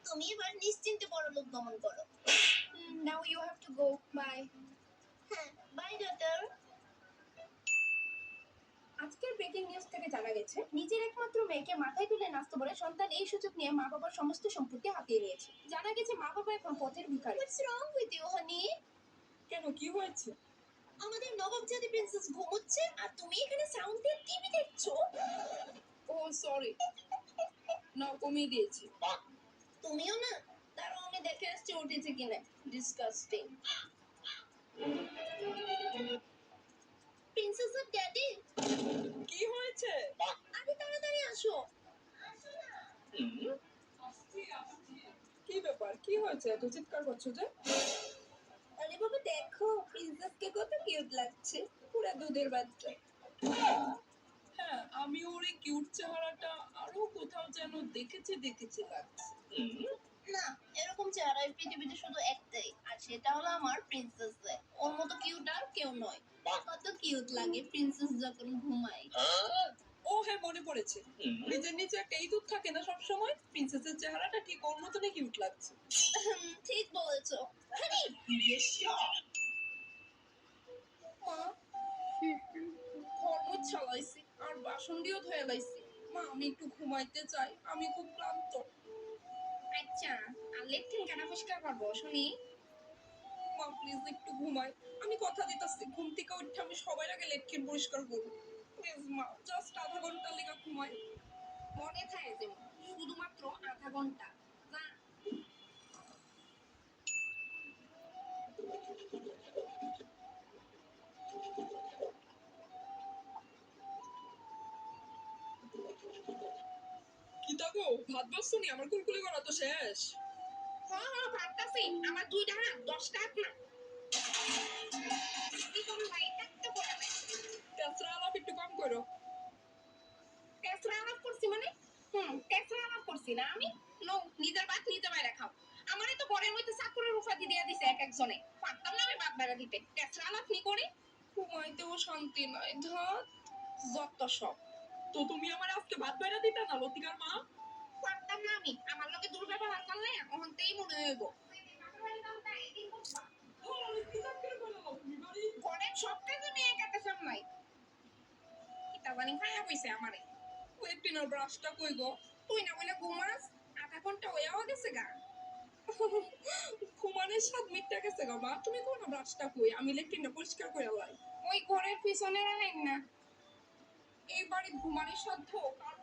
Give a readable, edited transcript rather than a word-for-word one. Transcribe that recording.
তুমি এবার নিশ্চিন্তে পরলোক গমন করো। Now you have to go, bye. হ্যাঁ, বাই ডটার। আজকের ব্রেকিং নিউজ থেকে জানা গেছে, নিজের একমাত্র মেয়েকে মাথায় তুলে নাচতে বলে সন্তান এই সুযোগ নিয়ে মা বাবার সমস্ত সম্পত্তি হাতিয়ে নিয়েছে। জানা গেছে মা বাবা এখন পথের ভিখারি। হোয়াটস রং উইথ ইউ হানি? কেন, কি হয়েছে? আমাদের নবাবজাদি প্রিন্সেস ঘুমোচ্ছে আর তুমি এখানে সাউন্ড দিয়ে টিভি দেখছো। ও সরি, না কমিয়ে দিয়েছি। তুমিও না? তারও আমি দেখে আসছি উঠেছে কিনা। ডিসকাস্টিং। প্রিন্সেসের ড্যাডি, কি হয়েছে? আরে তাড়াতাড়ি আসো। কি ব্যাপার, কি হয়েছে, এত চিৎকার করছো যে? আরে বাবা দেখো, প্রিন্সেসকে কত কিউট লাগছে, পুরো দুধের বাচ্চা। হ্যাঁ, আমি ওর এই কিউট চেহারাটা আরো কোথাও যেন দেখেছি লাগছে। না, এরকম চেহারা এই পৃথিবীতে শুধু একটাই, আর সেটা হলো আমার প্রিন্সেস। ওর মতো কিউট আর কেউ নয়। কত কিউট লাগে প্রিন্সেস যখন ঘুমায়। ও হ্যাঁ, মনে পড়েছে। নিজের নিচে একটা ইঁদুর থাকে না সব সময়, প্রিন্সেসের চেহারাটা ঠিক ওর মতনই কিউট লাগছে। ঠিক বলেছো। হানি, মা, ঘর মুছা লাইছি আর বাসন দিয়েও ধুয়ে লাইছি। মা, আমি একটু ঘুমাইতে চাই, আমি খুব ক্লান্ত। আচ্ছা, আর লেট্রিন কেন পরিষ্কার করবো শুনি? মা প্লিজ একটু ঘুমাই, আমি কথা দিতেছি ঘুম থেকে উঠে আমি সবার আগে লেট্রিন পরিষ্কার করবো। প্লিজ মা, জাস্ট আধা ঘন্টা লেগে ঘুমাই। মনে থাকে যে শুধুমাত্র আধা ঘন্টা না। কি তাগো, ভাত বসছনি? আমার কুলকুলি করা তো শেষ। হ্যাঁ হ্যাঁ, ভাবতাছি আমার 2টা হাত 10টা হাত না। কি করবো ভাই, একটা করে নাই। তেসরা আলাপ একটু কম করো। তেসরা আলাপ করছি মানে? তেসরা আলাপ করছি না আমি। নো, নিজের ভাত নিজে বাইরে খাও। আমারই তো ঘরের মধ্যে চাকরের উপাধি দিয়ে দিছে এক একজনে, পারতাম না আমি ভাত বাইরে দিতে। তেসরা আলাপ নি করে ঘুমাইতেও শান্তি নাই, ধাত যত সব। তো তুমি আমার আজকে ভাত বাইরা দিতা না লতিকার মা? পারতাম না আমি। আমার লোকে দুর্ব্যবহার করলে অহন্তেই মনে হইব। ঘরের সব কাজে মেয়ে কাটা সামলাই। কিতা জানি খায়া কইছে আমারে। লেট্রিনের ব্রাশটা কই গো? তুই না বলে ঘুমাস, আধা ঘন্টা হইয়াও গেছে গা। ঘুমানোর স্বাদ মিটটা গেছে গো মা, তুমি কোন ব্রাশটা কই? আমি লেট্রিনটা পরিষ্কার করে লাই। ওই ঘরের পিছনে রাখেন না। এই বাড়ির ঘুমানোর স্বাদ হোক আর